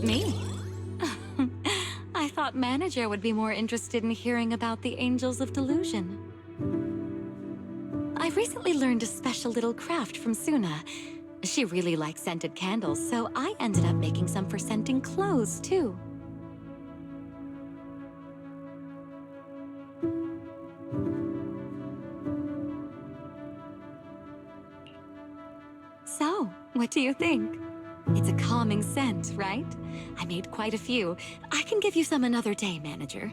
Me? I thought Manager would be more interested in hearing about the Angels of Delusion. I recently learned a special little craft from Suna. She really likes scented candles, so I ended up making some for scenting clothes, too. So, what do you think? It's a calming scent, right? I made quite a few. I can give you some another day, Manager.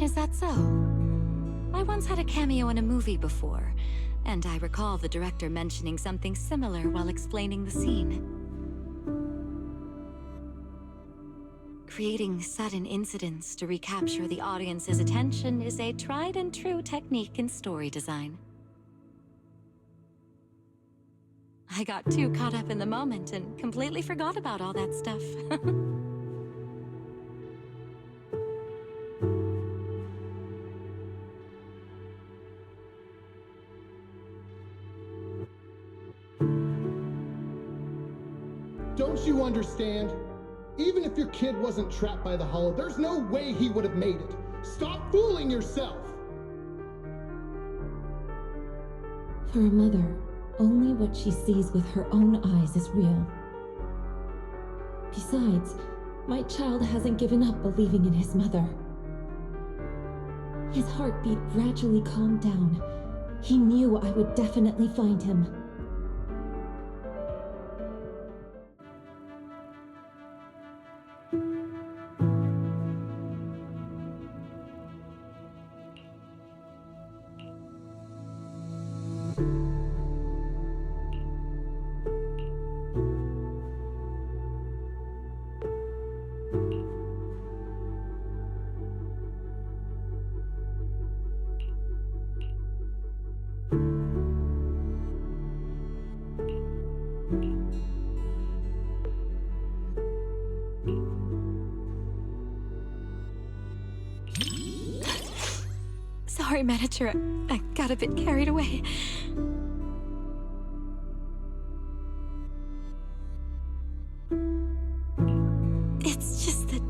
Is that so? I once had a cameo in a movie before, and I recall the director mentioning something similar while explaining the scene. Creating sudden incidents to recapture the audience's attention is a tried and true technique in story design. I got too caught up in the moment and completely forgot about all that stuff. Don't you understand? Even if your kid wasn't trapped by the hollow, there's no way he would have made it. Stop fooling yourself! For a mother, only what she sees with her own eyes is real. Besides, my child hasn't given up believing in his mother. His heartbeat gradually calmed down. He knew I would definitely find him. Sorry, Manager. I got a bit carried away. It's just that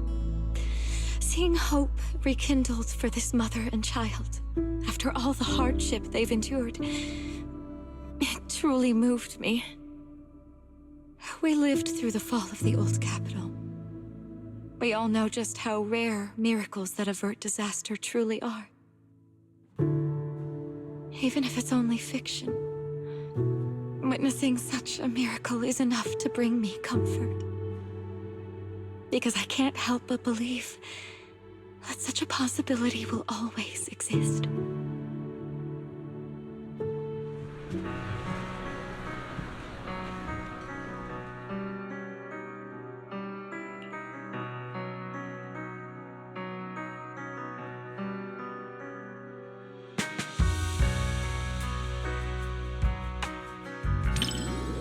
seeing hope rekindled for this mother and child, after all the hardship they've endured, it truly moved me. We lived through the fall of the old capital. We all know just how rare miracles that avert disaster truly are. Even if it's only fiction, witnessing such a miracle is enough to bring me comfort. Because I can't help but believe that such a possibility will always exist.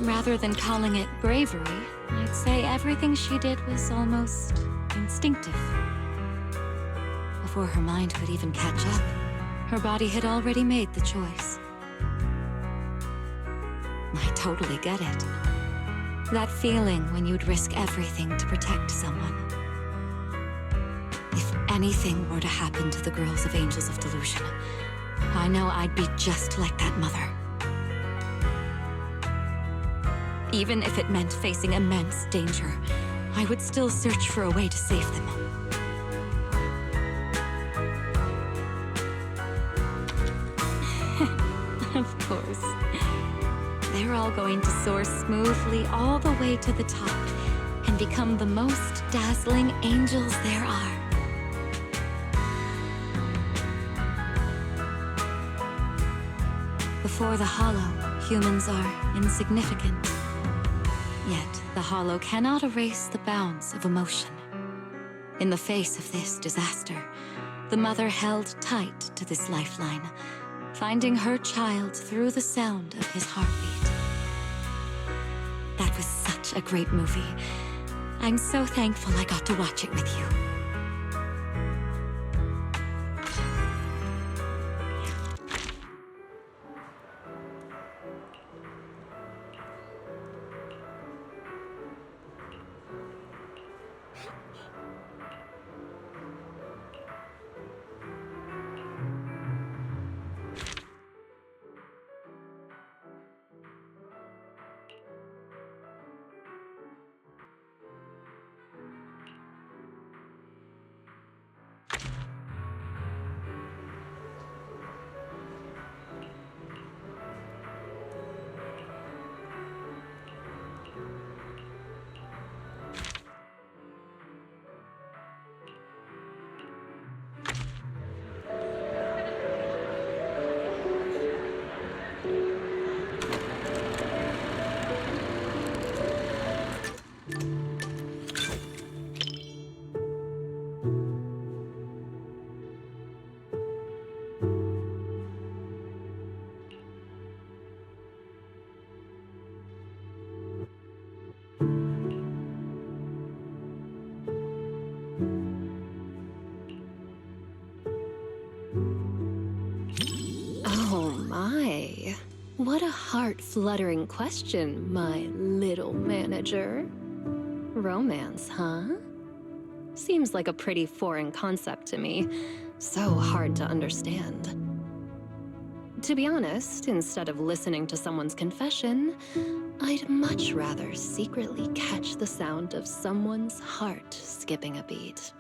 Rather than calling it bravery, I'd say everything she did was almost instinctive. Before her mind could even catch up, her body had already made the choice. I totally get it. That feeling when you'd risk everything to protect someone. If anything were to happen to the girls of Angels of Delusion, I know I'd be just like that mother. Even if it meant facing immense danger, I would still search for a way to save them. Of course. They're all going to soar smoothly all the way to the top and become the most dazzling angels there are. Before the Hollow, humans are insignificant. Yet, the Hollow cannot erase the bounds of emotion. In the face of this disaster, the mother held tight to this lifeline, finding her child through the sound of his heartbeat. That was such a great movie. I'm so thankful I got to watch it with you. What a heart-fluttering question, my little manager. Romance, huh? Seems like a pretty foreign concept to me. So hard to understand. To be honest, instead of listening to someone's confession, I'd much rather secretly catch the sound of someone's heart skipping a beat.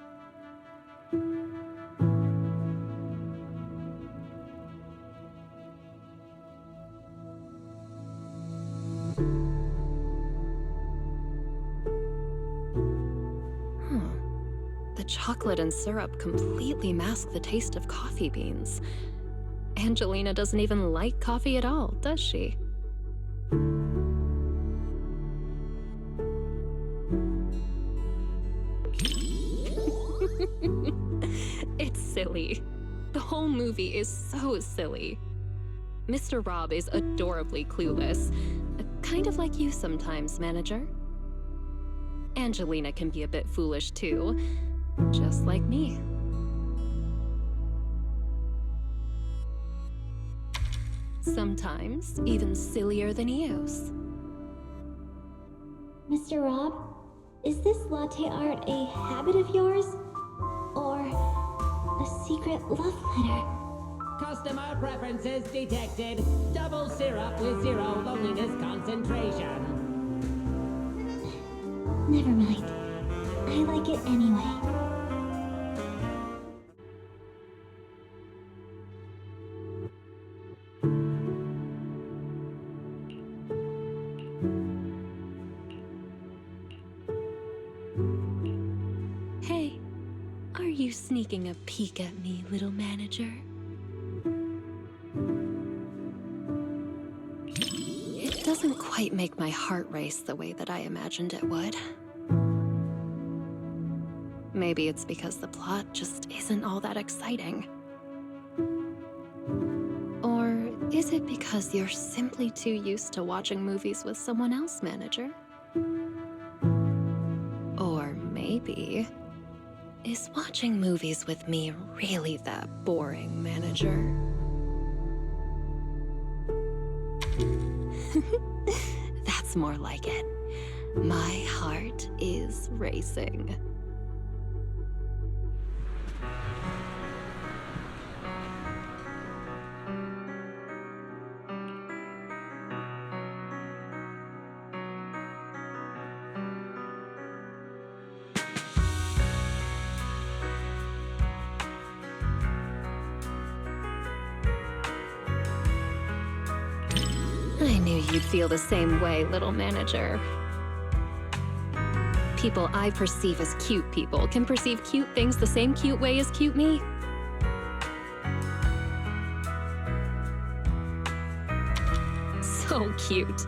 Chocolate and syrup completely mask the taste of coffee beans. Angelina doesn't even like coffee at all, does she? It's silly. The whole movie is so silly. Mr. Rob is adorably clueless, kind of like you sometimes, manager. Angelina can be a bit foolish too. Just like me. Sometimes even sillier than Eos. Mr. Rob, is this latte art a habit of yours? Or a secret love letter? Customer preferences detected. Double syrup with 0 loneliness concentration. Never mind. I like it anyway. Hey, are you sneaking a peek at me, little manager? It doesn't quite make my heart race the way that I imagined it would. Maybe it's because the plot just isn't all that exciting. Or is it because you're simply too used to watching movies with someone else, manager? Or maybe, is watching movies with me really that boring, manager? That's more like it. My heart is racing. knew you'd feel the same way, little manager. People I perceive as cute people can perceive cute things the same cute way as cute me. So cute.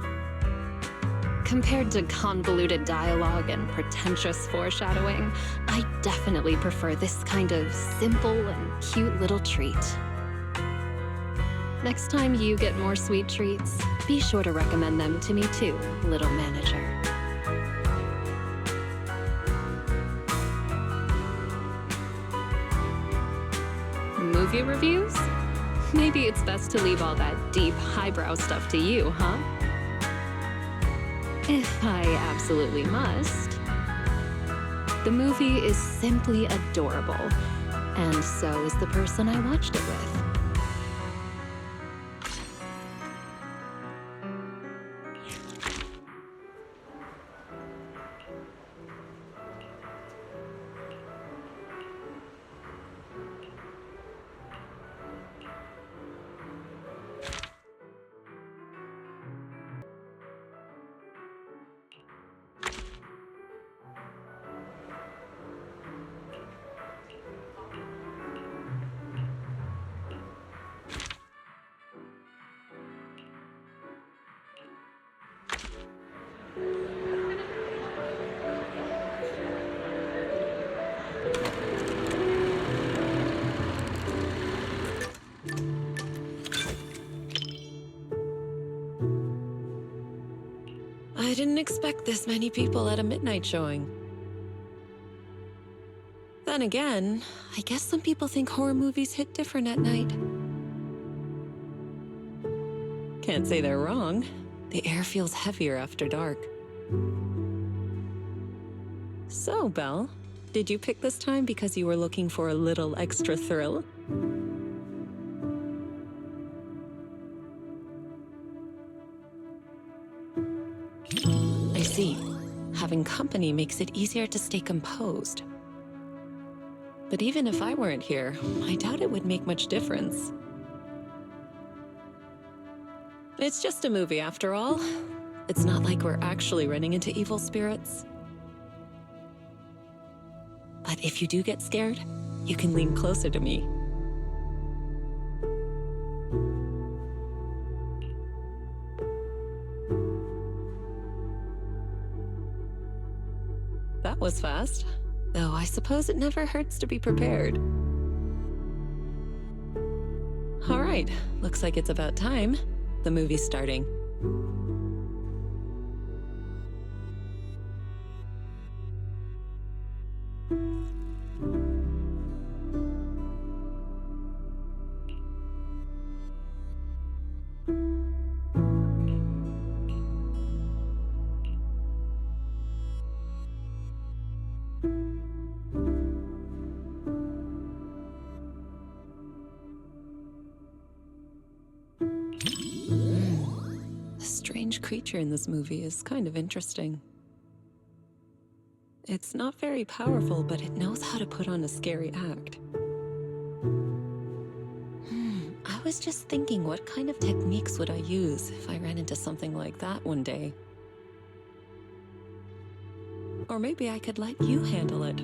Compared to convoluted dialogue and pretentious foreshadowing, I definitely prefer this kind of simple and cute little treat. Next time you get more sweet treats, be sure to recommend them to me too, little manager. Movie reviews? Maybe it's best to leave all that deep, highbrow stuff to you, huh? If I absolutely must. The movie is simply adorable, and so is the person I watched it with. I didn't expect this many people at a midnight showing. Then again, I guess some people think horror movies hit different at night. Can't say they're wrong. The air feels heavier after dark. So, Belle, did you pick this time because you were looking for a little extra thrill? I see. Having company makes it easier to stay composed. But even if I weren't here, I doubt it would make much difference. It's just a movie after all. It's not like we're actually running into evil spirits. But if you do get scared, you can lean closer to me. That was fast, though I suppose it never hurts to be prepared. All right, looks like it's about time. The movie's starting. Creature in this movie is kind of interesting. It's not very powerful, but it knows how to put on a scary act. I was just thinking, what kind of techniques would I use if I ran into something like that one day? Or maybe I could let you handle it.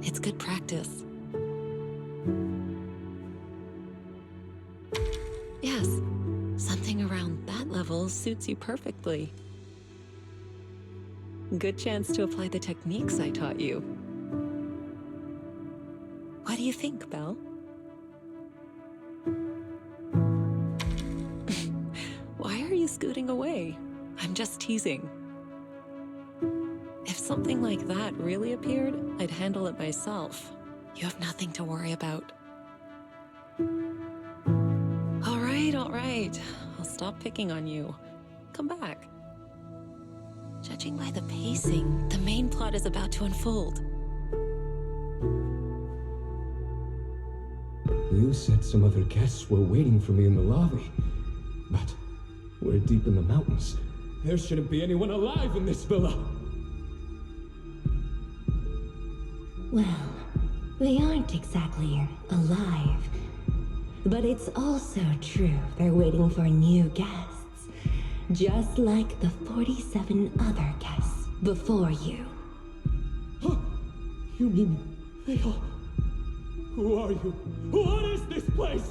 It's good practice. Yes. Something around that level suits you perfectly. Good chance to apply the techniques I taught you. What do you think, Belle? Why are you scooting away? I'm just teasing. If something like that really appeared, I'd handle it myself. You have nothing to worry about. All right. I'll stop picking on you. Come back. Judging by the pacing, the main plot is about to unfold. You said some other guests were waiting for me in the lobby, but we're deep in the mountains. There shouldn't be anyone alive in this villa. Well, they aren't exactly alive. But it's also true they're waiting for new guests. just like the 47 other guests before you. You mean they all... Who are you? What is this place?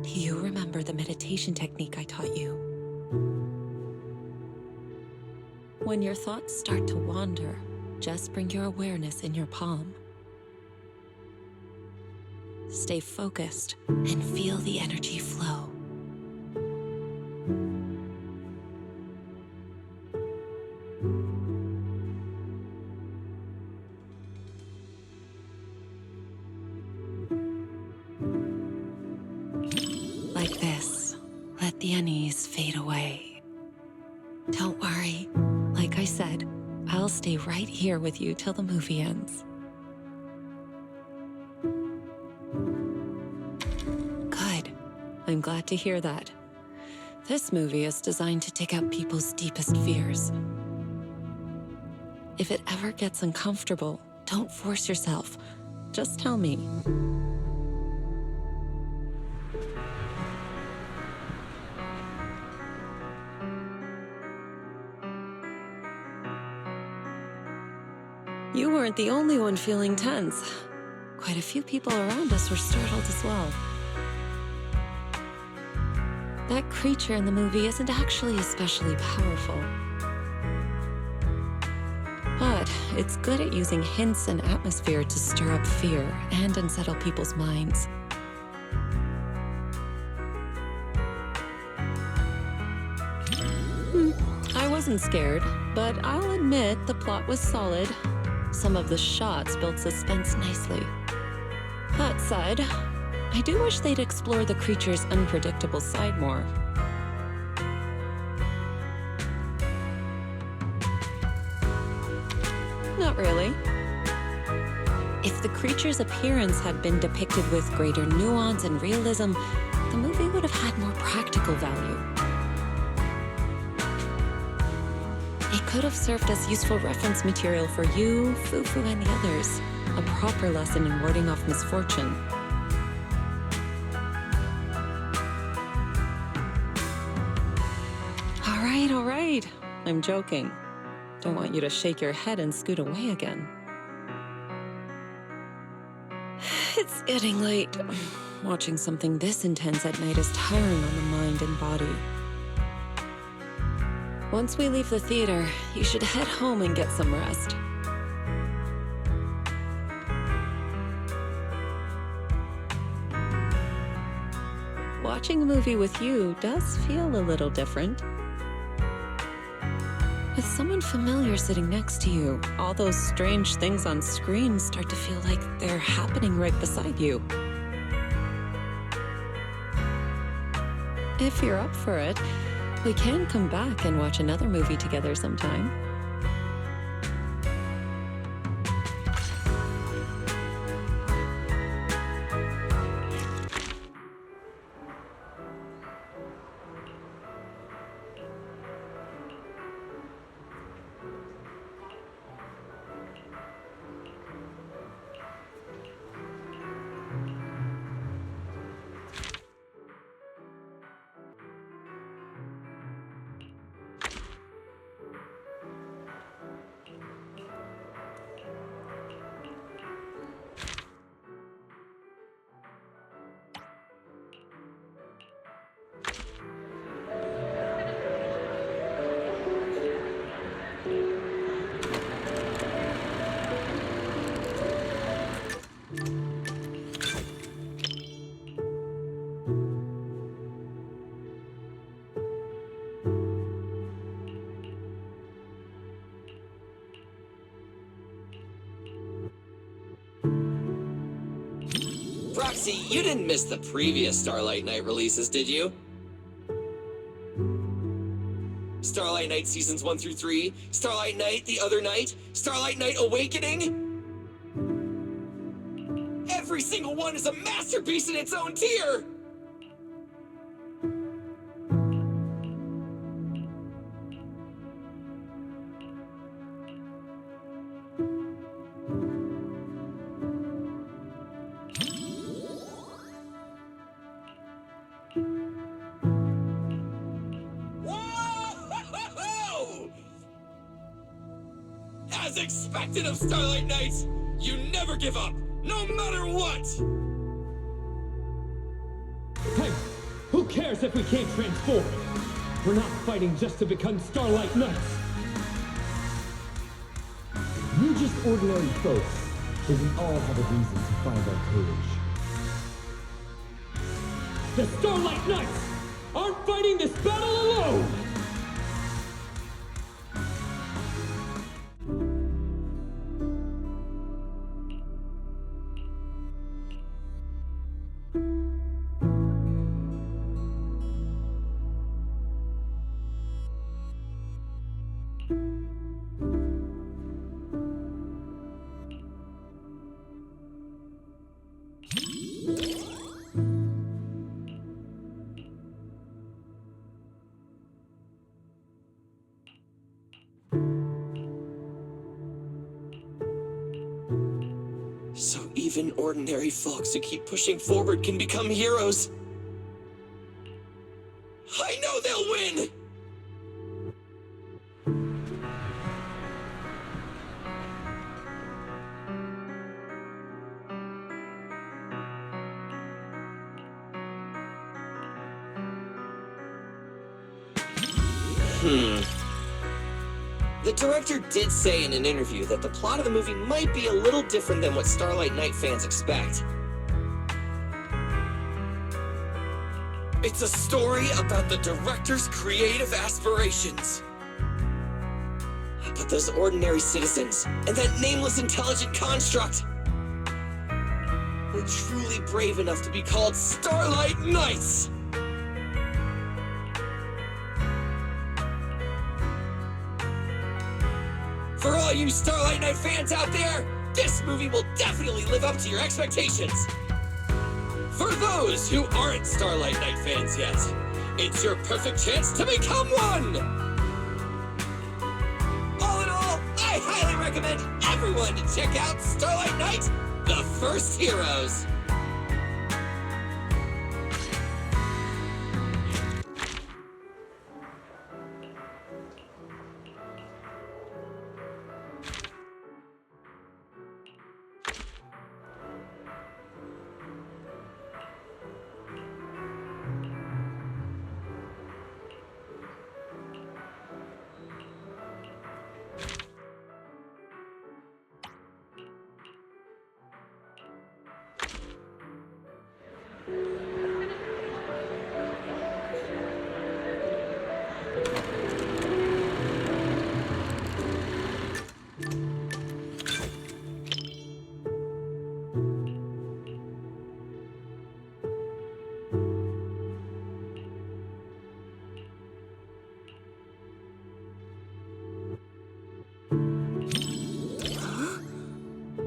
Do you remember the meditation technique I taught you? When your thoughts start to wander, just bring your awareness in your palm. Stay focused and feel the energy flow. Like this, let the unease fade away. Don't worry. Like I said, I'll stay right here with you till the movie ends. Good. I'm glad to hear that. This movie is designed to take out people's deepest fears. If it ever gets uncomfortable, don't force yourself. Just tell me. You weren't the only one feeling tense. Quite a few people around us were startled as well. That creature in the movie isn't actually especially powerful. But it's good at using hints and atmosphere to stir up fear and unsettle people's minds. I wasn't scared, but I'll admit the plot was solid. Some of the shots built suspense nicely. That said, I do wish they'd explore the creature's unpredictable side more. Not really. If the creature's appearance had been depicted with greater nuance and realism, the movie would have had more practical value. It could have served as useful reference material for you, Fufu, and the others. A proper lesson in warding off misfortune. All right. I'm joking. Don't want you to shake your head and scoot away again. It's getting late. Watching something this intense at night is tiring on the mind and body. Once we leave the theater, you should head home and get some rest. Watching a movie with you does feel a little different. With someone familiar sitting next to you, all those strange things on screen start to feel like they're happening right beside you. If you're up for it, we can come back and watch another movie together sometime. Roxy, you didn't miss the previous Starlight Night releases, did you? Starlight Night Seasons 1 through 3, Starlight Night The Other Night, Starlight Night Awakening? Every Every single one is a masterpiece in its own tier! Whoa! As expected of Starlight Knights, you never give up, no matter what! Hey, who cares if we can't transform? We're not fighting just to become Starlight Knights. We're just ordinary folks, but we all have a reason to find our courage. The Starlight Knights aren't fighting this battle alone! So even ordinary folks who keep pushing forward can become heroes. I know they'll win! The director did say in an interview that the plot of the movie might be a little different than what Starlight Knight fans expect. It's a story about the director's creative aspirations. But those ordinary citizens, and that nameless intelligent construct, were truly brave enough to be called Starlight Knights! For all you Starlight Knight fans out there, this movie will definitely live up to your expectations! For those who aren't Starlight Knight fans yet, it's your perfect chance to become one! All in all, I highly recommend everyone to check out Starlight Knight, The First Heroes!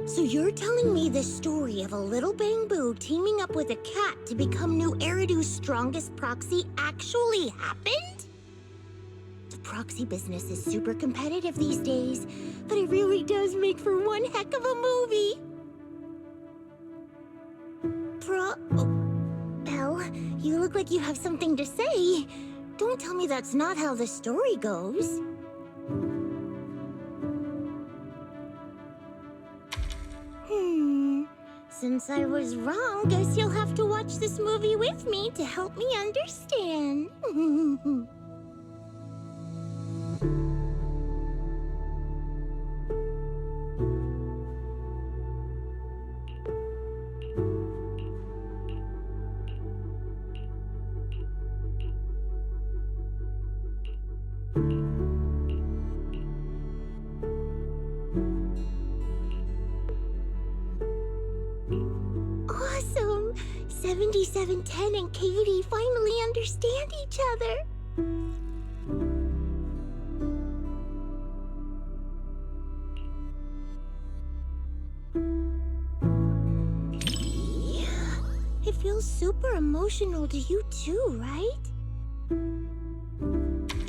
So you're telling me the story of a little bamboo teaming up with a cat to become New Eridu's strongest proxy actually happened? The proxy business is super competitive these days, but it really does make for one heck of a movie. Well, you look like you have something to say. Don't tell me that's not how the story goes. Since I was wrong, guess you'll have to watch this movie with me to help me understand. Awesome! 7710 and Katie finally understand each other. feels super emotional to you too, right?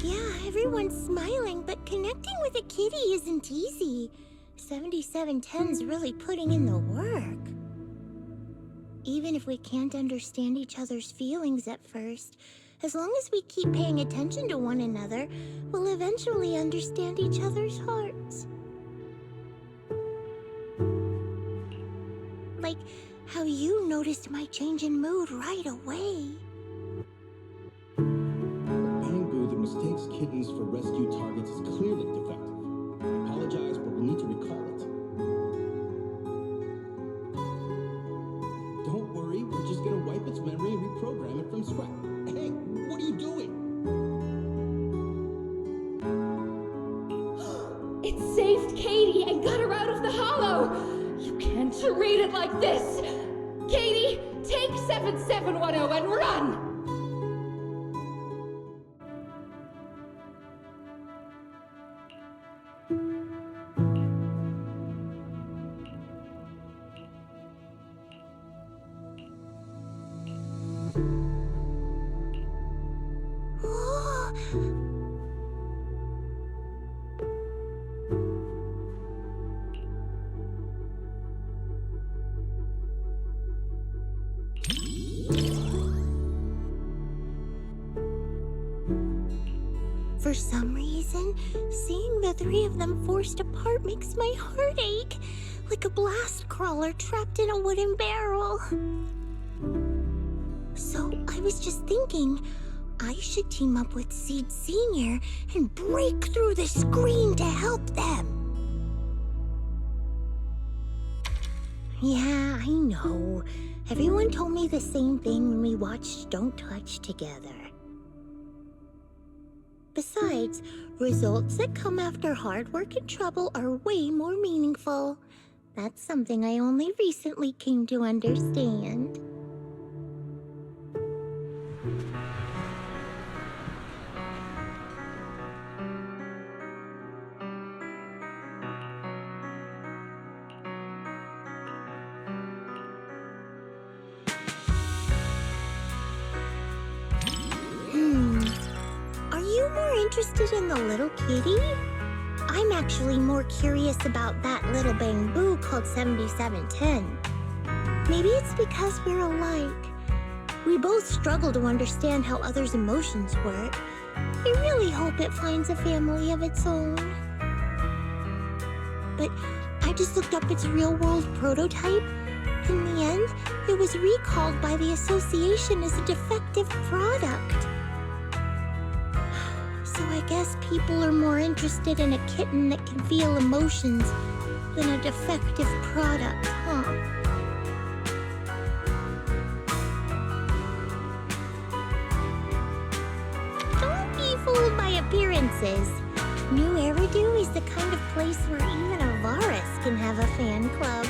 Yeah, everyone's smiling, but connecting with a kitty isn't easy. 7710's really putting in the work. Even if we can't understand each other's feelings at first, as long as we keep paying attention to one another, we'll eventually understand each other's hearts. Like how you noticed my change in mood right away. The bamboo that mistakes kittens for rescue targets is clearly defective. I apologize, but we'll need to recall it. Don't worry, we're just gonna wipe its memory and reprogram it from scratch. Hey, what are you doing? It saved Katie and got her out of the hollow! You can't treat it like this! Katie, take 7710 and run! For some reason, seeing the three of them forced apart makes my heart ache, like a blast crawler trapped in a wooden barrel. So I was just thinking, I should team up with Seed Sr. and break through the screen to help them. Yeah, I know. Everyone told me the same thing when we watched Don't Touch together. Besides, results that come after hard work and trouble are way more meaningful. That's something I only recently came to understand. Are you more interested in the little kitty? I'm actually more curious about that little bamboo called 7710. Maybe it's because we're alike. We both struggle to understand how others' emotions work. I really hope it finds a family of its own. But I just looked up its real-world prototype. In the end, it was recalled by the association as a defective product. So I guess people are more interested in a kitten that can feel emotions than a defective product, huh? Don't be fooled by appearances. New Eridu is the kind of place where even a Varus can have a fan club.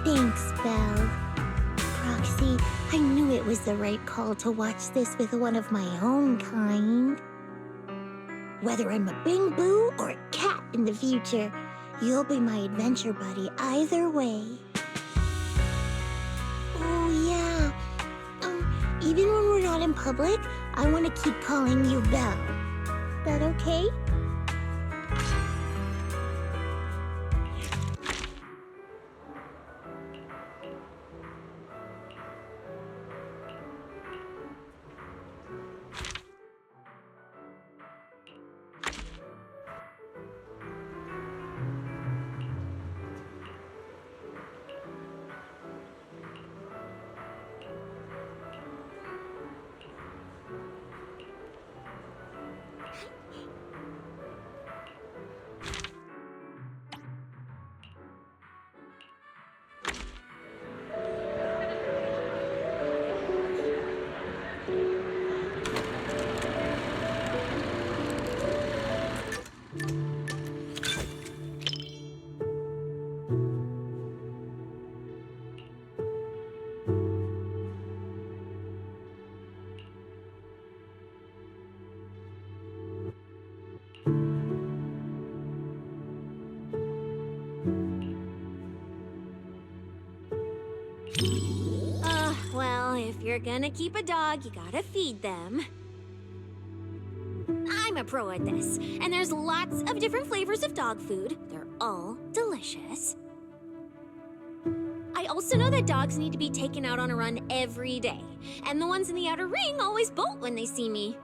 Thanks, Belle. Proxy, I knew it was the right call to watch this with one of my own kind. Whether I'm a bamboo or a cat in the future, you'll be my adventure buddy either way. Oh, yeah. Even when we're not in public, I want to keep calling you Belle. That okay? you're gonna keep a dog, you gotta feed them. I'm a pro at this, and there's lots of different flavors of dog food. They're all delicious. I also know that dogs need to be taken out on a run every day, and the ones in the outer ring always bolt when they see me.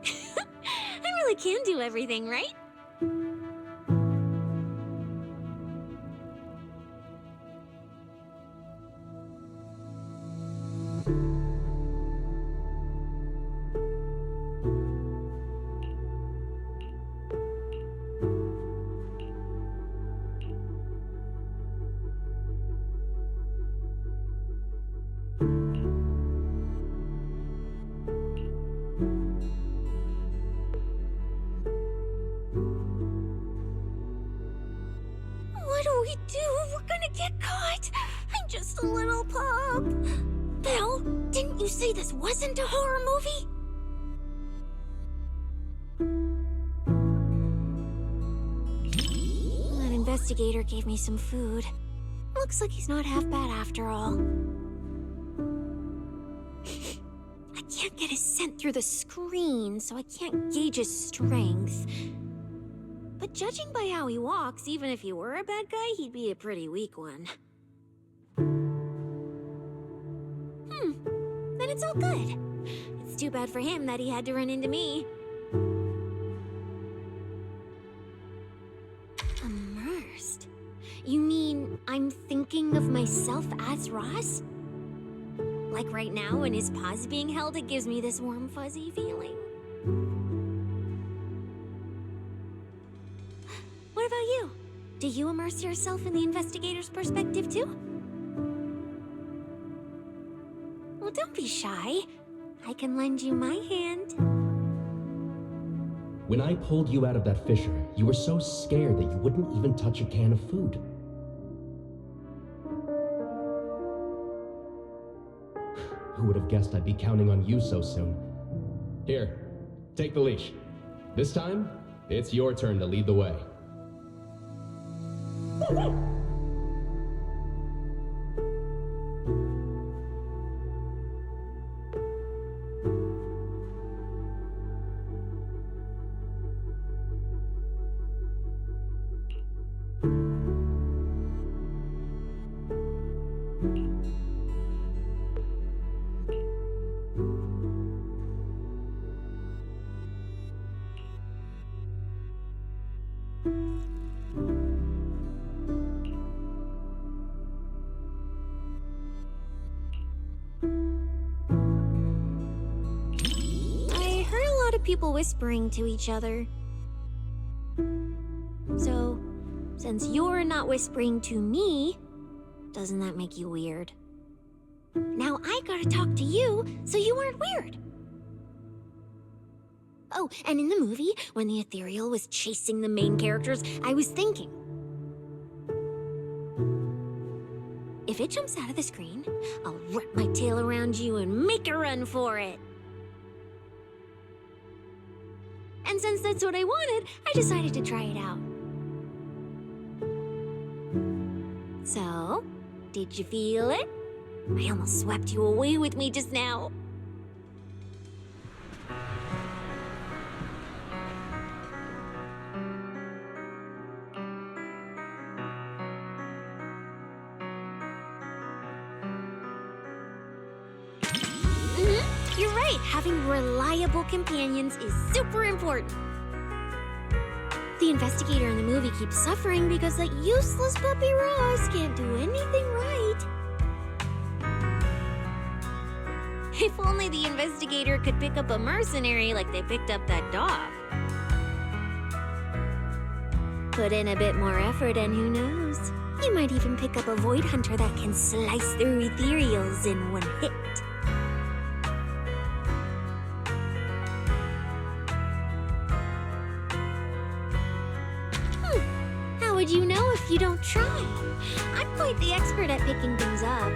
I really can do everything, right? What do we do? We're gonna get caught. I'm just a little pup. Belle, didn't you say this wasn't a horror movie? That investigator gave me some food. Looks like he's not half bad after all. I can't get his scent through the screen, so I can't gauge his strength. But judging by how he walks, even if he were a bad guy, he'd be a pretty weak one. Then it's all good. It's too bad for him that he had to run into me. Immersed? You mean I'm thinking of myself as Ross? Like right now, when his paw's being held, it gives me this warm, fuzzy feeling. What about you? Do you immerse yourself in the investigator's perspective too? Well, don't be shy. I can lend you my hand. When I pulled you out of that fissure, you were so scared that you wouldn't even touch a can of food. Who would have guessed I'd be counting on you so soon? Here, take the leash. This time, it's your turn to lead the way. People whispering to each other. So, since you're not whispering to me, doesn't that make you weird? Now I gotta talk to you, so you aren't weird. Oh, and in the movie, when the ethereal was chasing the main characters, I was thinking, if it jumps out of the screen, I'll wrap my tail around you and make a run for it. And since that's what I wanted, I decided to try it out. So, did you feel it? I almost swept you away with me just now. You're right, having reliable companions is super important. The investigator in the movie keeps suffering because that useless puppy Ross can't do anything right. If only the investigator could pick up a mercenary like they picked up that dog. Put in a bit more effort and who knows? You might even pick up a void hunter that can slice through ethereals in one hit. How would you know if you don't try? I'm quite the expert at picking things up.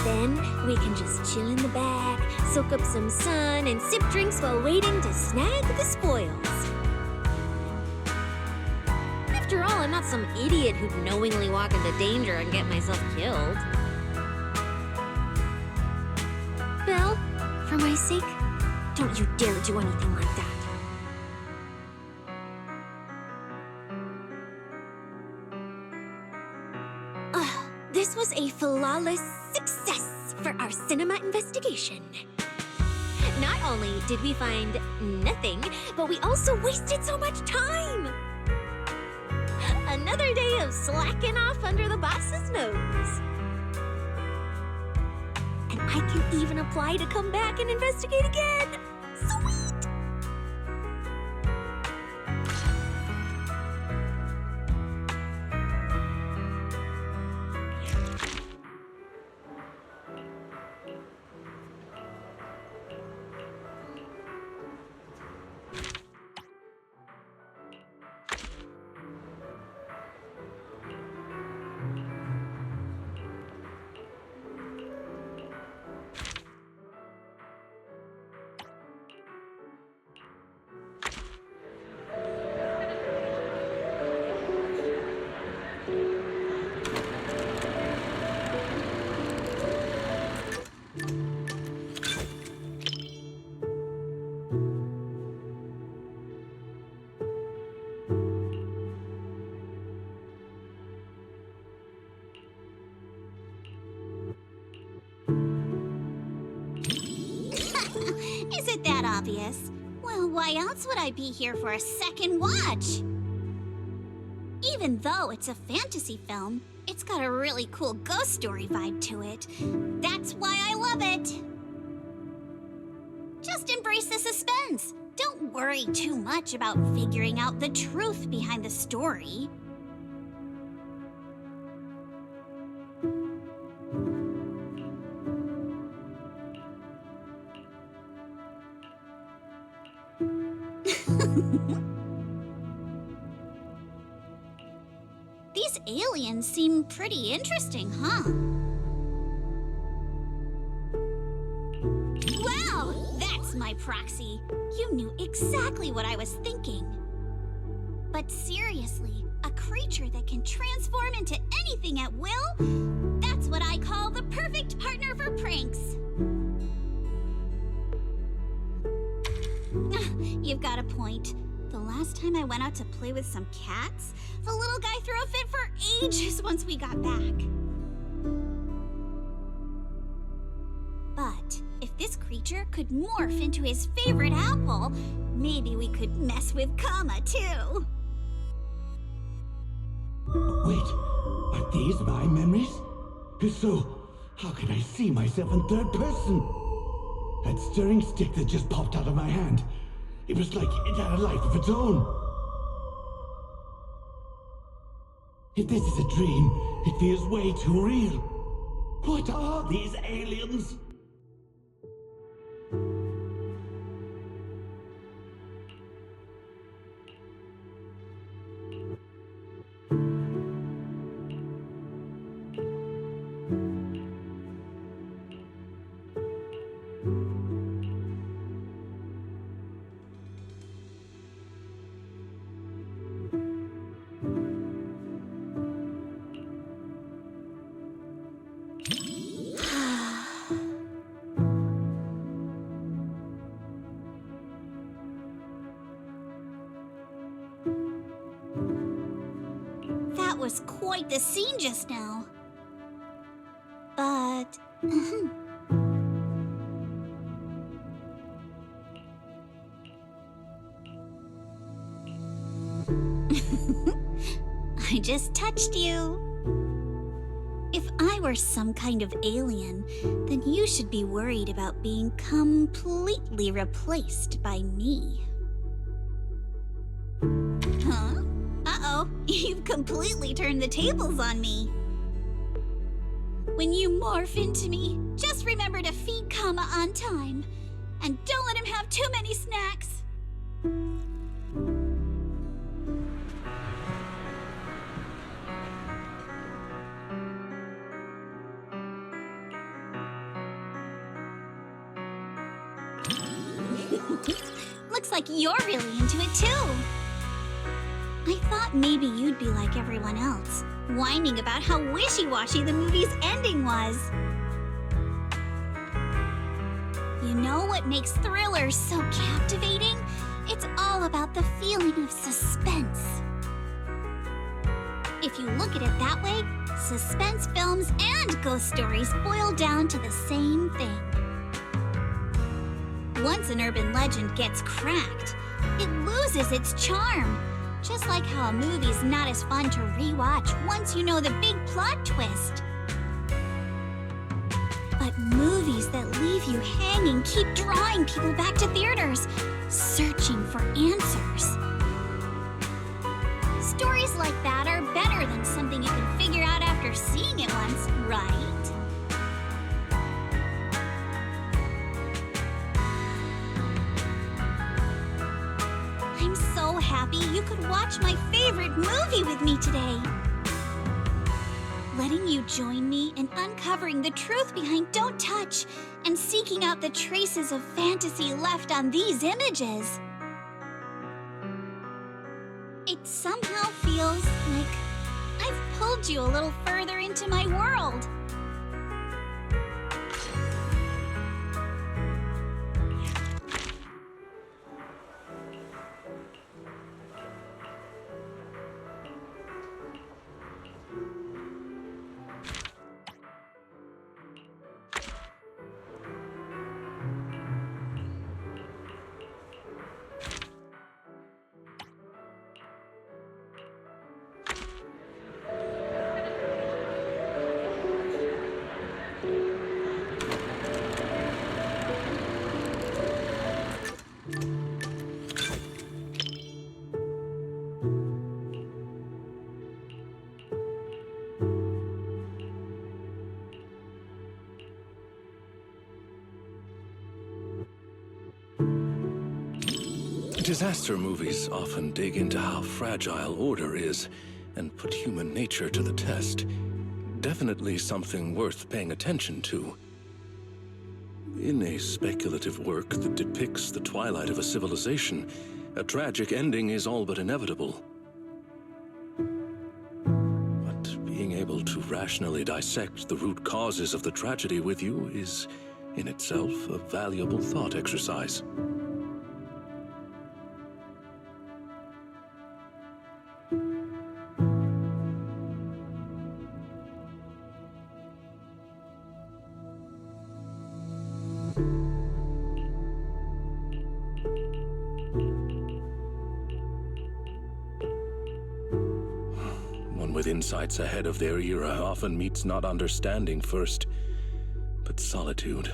Then we can just chill in the back, soak up some sun, and sip drinks while waiting to snag the spoils. After all, I'm not some idiot who'd knowingly walk into danger and get myself killed. Belle, for my sake, don't you dare do anything like that. This was a flawless success for our cinema investigation. Not only did we find nothing, but we also wasted so much time. Another day of slacking off under the boss's nose. And I can even apply to come back and investigate again. Sweet! Is it that obvious? Well, why else would I be here for a second watch? Even though it's a fantasy film, it's got a really cool ghost story vibe to it. That's why I love it. Just embrace the suspense. Don't worry too much about figuring out the truth behind the story. These aliens seem pretty interesting, huh? Wow, that's my proxy. You knew exactly what I was thinking. But seriously, a creature that can transform into anything at will? That's what I call the perfect partner for pranks. You've got a point. The last time I went out to play with some cats, the little guy threw a fit for ages once we got back. But if this creature could morph into his favorite apple, maybe we could mess with Kama too. Wait, are these my memories? If so, how can I see myself in third person? That stirring stick that just popped out of my hand, it was like it had a life of its own. If this is a dream, it feels way too real. What are these aliens? That was quite the scene just now. But... I just touched you. If I were some kind of alien, then you should be worried about being completely replaced by me. Huh? Uh-oh, you've completely turned the tables on me. When you morph into me, just remember to feed Kama on time. And don't let him have too many snacks. Looks like you're really into it too. I thought maybe you'd be like everyone else, whining about how wishy-washy the movie's ending was. You know what makes thrillers so captivating? It's all about the feeling of suspense. If you look at it that way, suspense films and ghost stories boil down to the same thing. Once an urban legend gets cracked, it loses its charm. Just like how a movie's not as fun to rewatch once you know the big plot twist. But movies that leave you hanging keep drawing people back to theaters, searching for answers. Stories like that are better than something you can figure out after seeing it once, right? I'm so happy you could watch my favorite movie with me today. Letting you join me in uncovering the truth behind Don't Touch and seeking out the traces of fantasy left on these images. It somehow feels like I've pulled you a little further into my world. Disaster movies often dig into how fragile order is and put human nature to the test. Definitely something worth paying attention to. In a speculative work that depicts the twilight of a civilization, a tragic ending is all but inevitable. But being able to rationally dissect the root causes of the tragedy with you is, in itself, a valuable thought exercise. With insights ahead of their era often meets not understanding first, but solitude.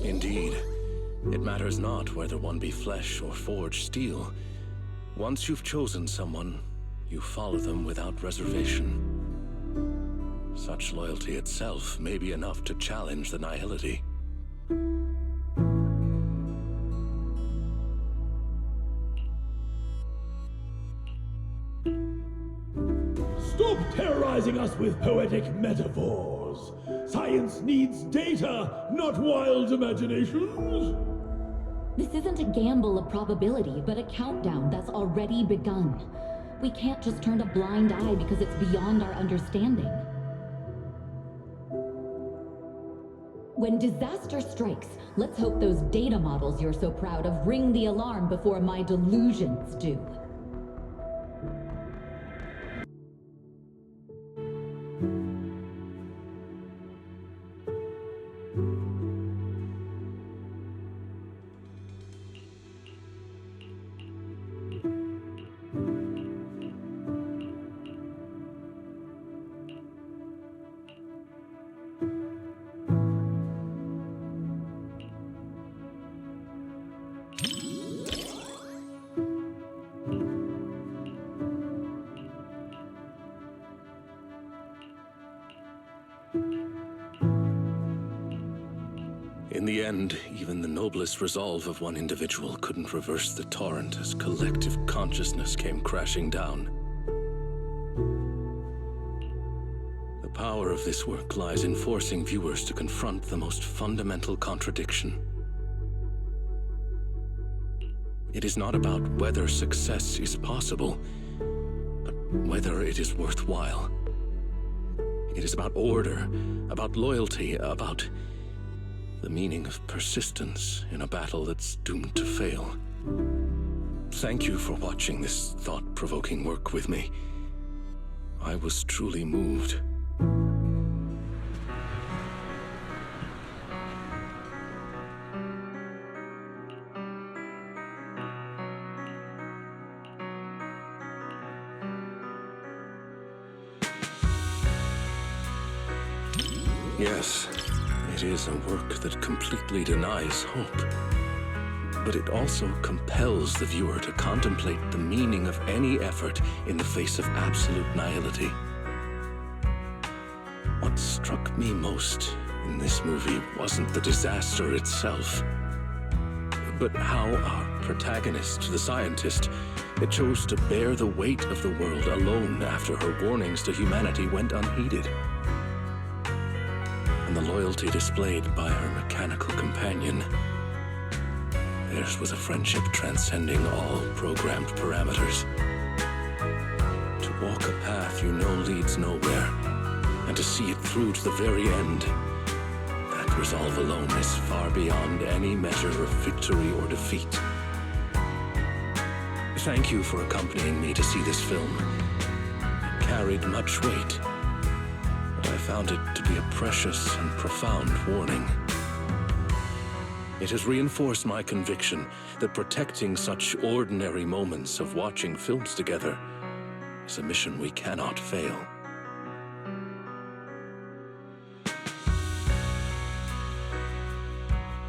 Indeed, it matters not whether one be flesh or forged steel. Once you've chosen someone, you follow them without reservation. Such loyalty itself may be enough to challenge the nihility. Stop terrorizing us with poetic metaphors. Science needs data, not wild imaginations. This isn't a gamble of probability, but a countdown that's already begun. We can't just turn a blind eye because it's beyond our understanding. When disaster strikes, let's hope those data models you're so proud of ring the alarm before my delusions do. In the end, even the noblest resolve of one individual couldn't reverse the torrent as collective consciousness came crashing down. The power of this work lies in forcing viewers to confront the most fundamental contradiction. It is not about whether success is possible, but whether it is worthwhile. It is about order, about loyalty, about the meaning of persistence in a battle that's doomed to fail. Thank you for watching this thought-provoking work with me. I was truly moved. Yes, it is a work that completely denies hope. But it also compels the viewer to contemplate the meaning of any effort in the face of absolute nihility. What struck me most in this movie wasn't the disaster itself, but how our protagonist, the scientist, chose to bear the weight of the world alone after her warnings to humanity went unheeded. And the loyalty displayed by her mechanical companion. Theirs was a friendship transcending all programmed parameters. To walk a path you know leads nowhere, and to see it through to the very end, that resolve alone is far beyond any measure of victory or defeat. Thank you for accompanying me to see this film. It carried much weight, but I found it to be a precious and profound warning. It has reinforced my conviction that protecting such ordinary moments of watching films together is a mission we cannot fail.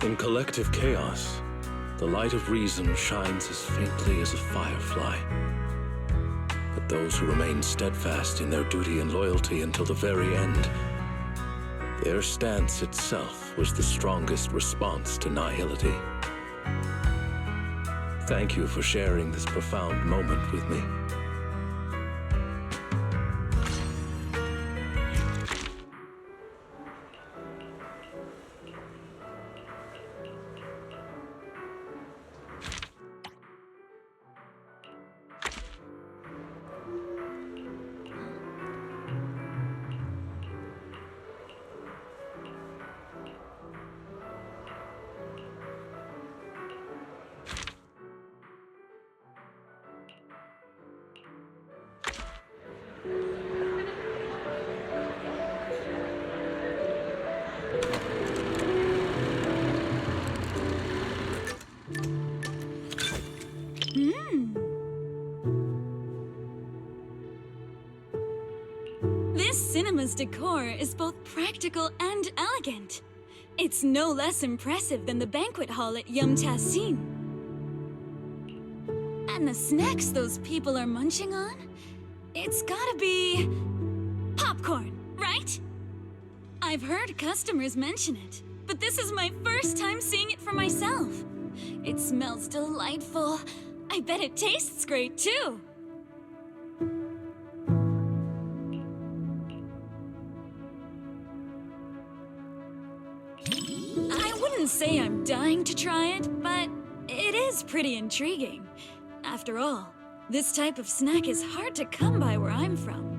In collective chaos, the light of reason shines as faintly as a firefly. But those who remain steadfast in their duty and loyalty until the very end, their stance itself was the strongest response to nihility. Thank you for sharing this profound moment with me. This cinema's decor is both practical and elegant. It's no less impressive than the banquet hall at Yum-Ta-Sin. And the snacks those people are munching on? It's gotta be popcorn, right? I've heard customers mention it, but this is my first time seeing it for myself. It smells delightful. I bet it tastes great, too. I wouldn't say I'm dying to try it, but it is pretty intriguing. After all, this type of snack is hard to come by where I'm from.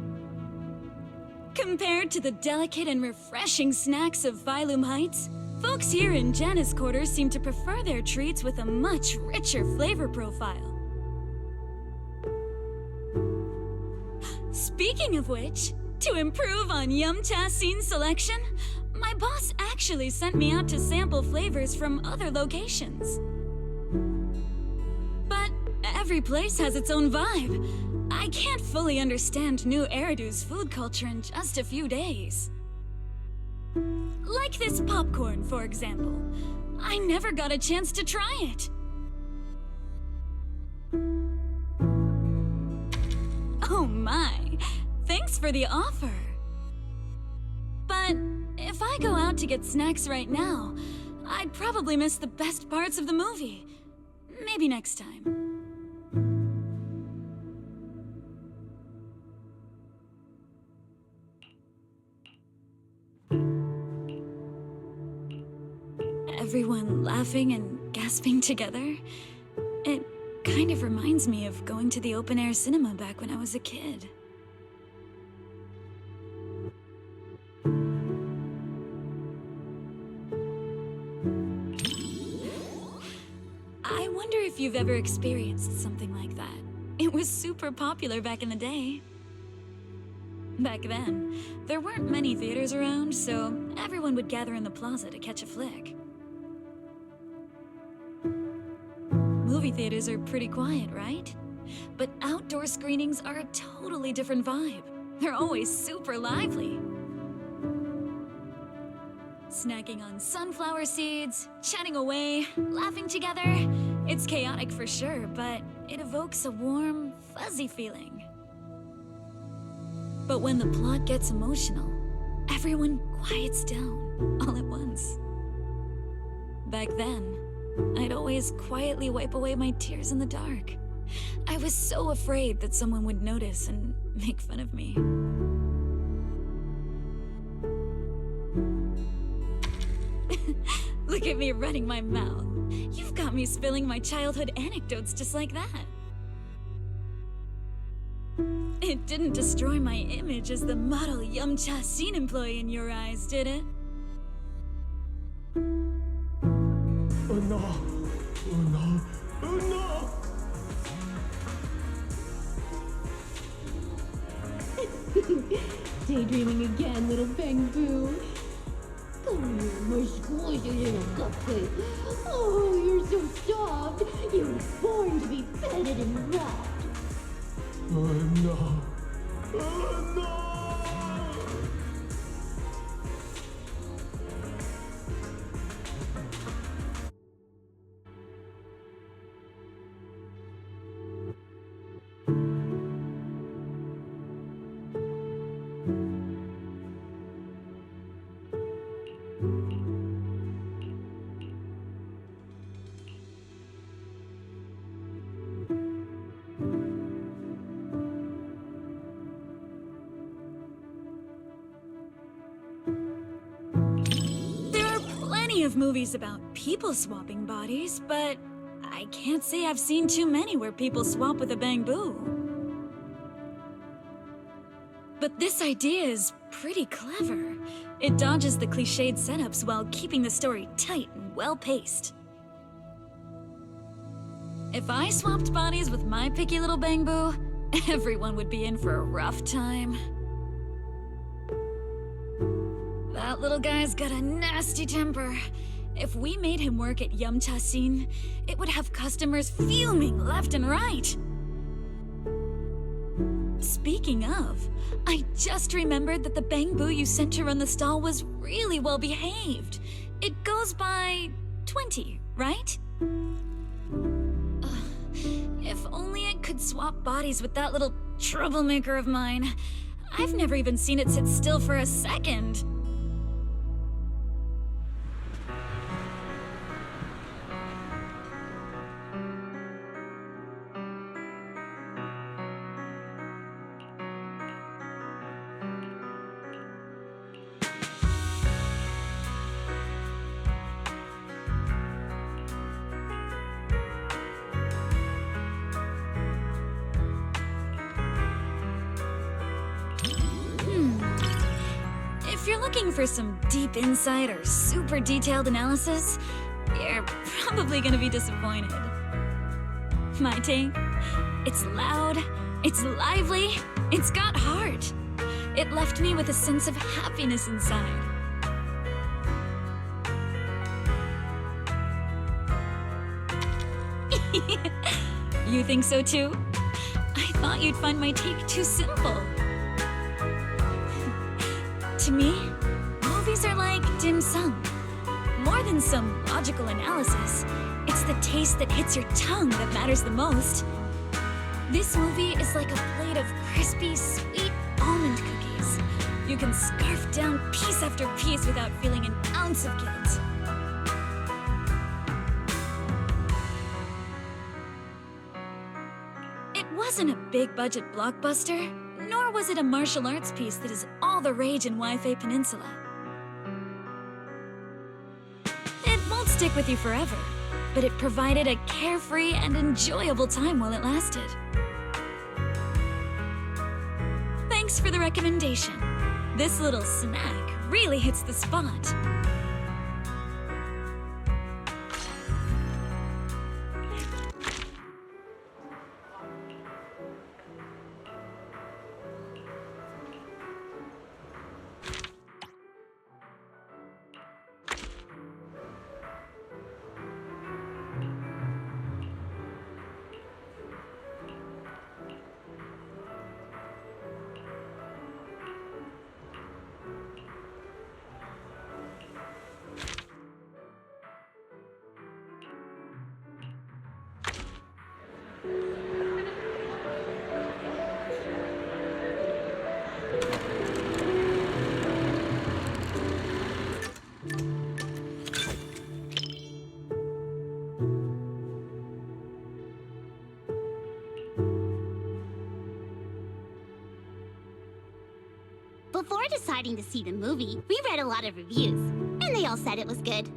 Compared to the delicate and refreshing snacks of Phylum Heights, folks here in Janus Quarters seem to prefer their treats with a much richer flavor profile. Speaking of which, to improve on Yum-Ta-Sin's selection, my boss actually sent me out to sample flavors from other locations. But every place has its own vibe. I can't fully understand New Eridu's food culture in just a few days. Like this popcorn, for example. I never got a chance to try it. Oh my, thanks for the offer. But if I go out to get snacks right now, I'd probably miss the best parts of the movie. Maybe next time. Everyone laughing and gasping together. It kind of reminds me of going to the open-air cinema back when I was a kid. I wonder if you've ever experienced something like that. It was super popular back in the day. Back then, there weren't many theaters around, so everyone would gather in the plaza to catch a flick. Movie theaters are pretty quiet, right? But outdoor screenings are a totally different vibe. They're always super lively. Snacking on sunflower seeds, chatting away, laughing together. It's chaotic for sure, but it evokes a warm, fuzzy feeling. But when the plot gets emotional, everyone quiets down all at once. Back then, I'd always quietly wipe away my tears in the dark. I was so afraid that someone would notice and make fun of me. Look at me running my mouth. You've got me spilling my childhood anecdotes just like that. It didn't destroy my image as the model Yumcha scene employee in your eyes, did it? Oh no! Oh no! Oh no! Daydreaming again, little Bangbu. Come here, my squishy little cupcake. Oh, you're so soft. You were born to be petted and rubbed. Oh no! Oh no! Of movies about people swapping bodies, but I can't say I've seen too many where people swap with a Bangbu. But this idea is pretty clever. It dodges the cliched setups while keeping the story tight and well-paced. If I swapped bodies with my picky little Bangbu, everyone would be in for a rough time. That little guy's got a nasty temper. If we made him work at Yumcha Scene, it would have customers fuming left and right. Speaking of, I just remembered that the Bangbu you sent to run the stall was really well behaved. It goes by 20, right? If only I could swap bodies with that little troublemaker of mine. I've never even seen it sit still for a second. If you're looking for some deep insight or super detailed analysis, you're probably gonna be disappointed. My take? It's loud, it's lively, it's got heart. It left me with a sense of happiness inside. You think so too? I thought you'd find my take too simple. To me, movies are like dim sum. More than some logical analysis, it's the taste that hits your tongue that matters the most. This movie is like a plate of crispy, sweet almond cookies. You can scarf down piece after piece without feeling an ounce of guilt. It wasn't a big-budget blockbuster, nor was it a martial arts piece that is all the rage in Wi-Fi Peninsula. It won't stick with you forever, but it provided a carefree and enjoyable time while it lasted. Thanks for the recommendation. This little snack really hits the spot. Before deciding to see the movie, we read a lot of reviews, and they all said it was good.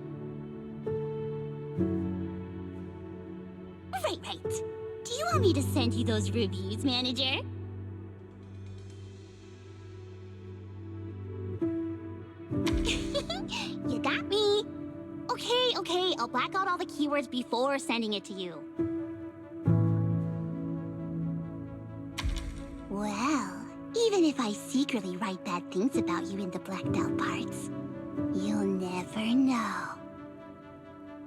Right. Do you want me to send you those reviews, manager? You got me. Okay, I'll black out all the keywords before sending it to you. Well, even if I secretly write bad things about you in the blacked out parts, you'll never know.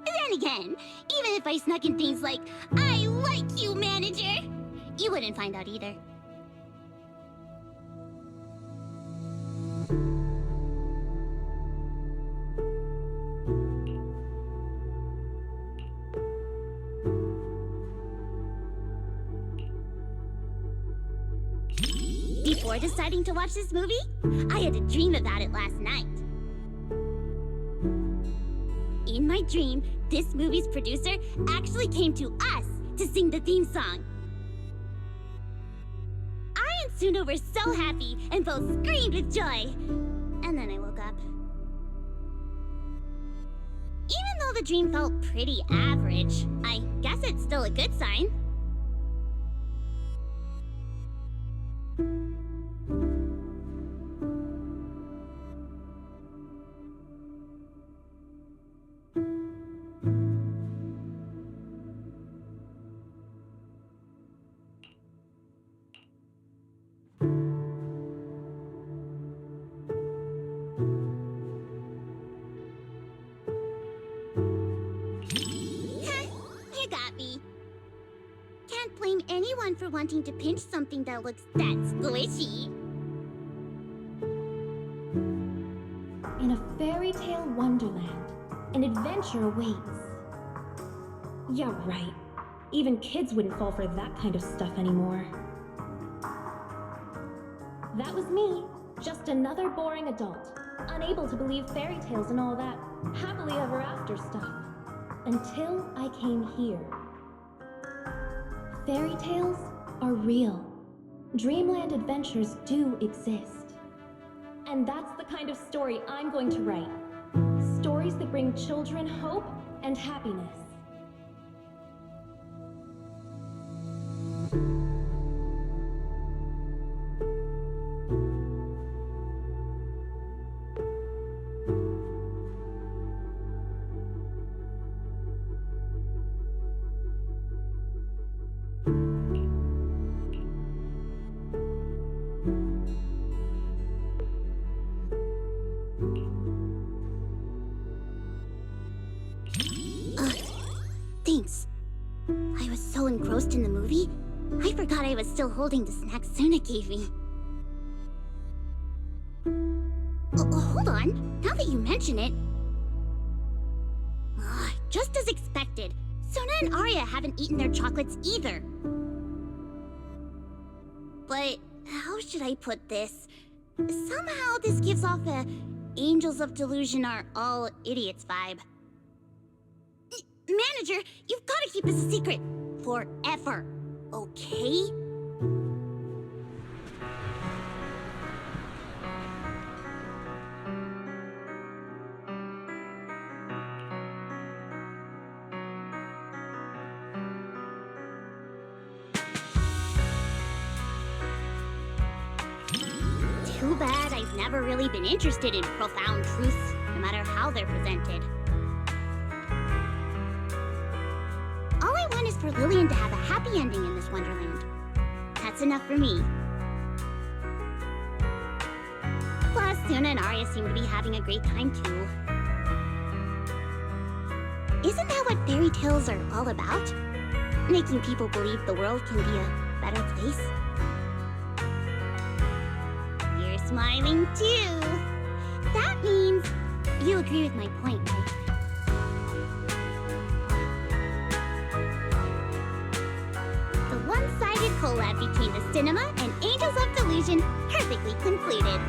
Then again, even if I snuck in things like, I like you, manager, you wouldn't find out either. Before deciding to watch this movie, I had to dream about it last night. In my dream, this movie's producer actually came to us to sing the theme song. I and Suno were so happy and both screamed with joy. And then I woke up. Even though the dream felt pretty average, I guess it's still a good sign. For wanting to pinch something that looks that squishy. In a fairy tale wonderland, an adventure awaits. Yeah, right. Even kids wouldn't fall for that kind of stuff anymore. That was me, just another boring adult, unable to believe fairy tales and all that happily ever after stuff. Until I came here. Fairy tales are real. Dreamland adventures do exist. And that's the kind of story I'm going to write. Stories that bring children hope and happiness. Thanks. I was so engrossed in the movie, I forgot I was still holding the snack Suna gave me. Hold on, now that you mention it. Just as expected, Suna and Arya haven't eaten their chocolates either. But how should I put this? Somehow this gives off a Angels of Delusion are all idiots vibe. Manager, you've got to keep this a secret. Forever. Okay? never really been interested in profound truths, no matter how they're presented. All I want is for Lillian to have a happy ending in this Wonderland. That's enough for me. Plus, Suna and Arya seem to be having a great time too. Isn't that what fairy tales are all about? Making people believe the world can be a better place? You're smiling too. That means you agree with my point, right? The one-sided collab between the cinema and Angels of Delusion perfectly concluded.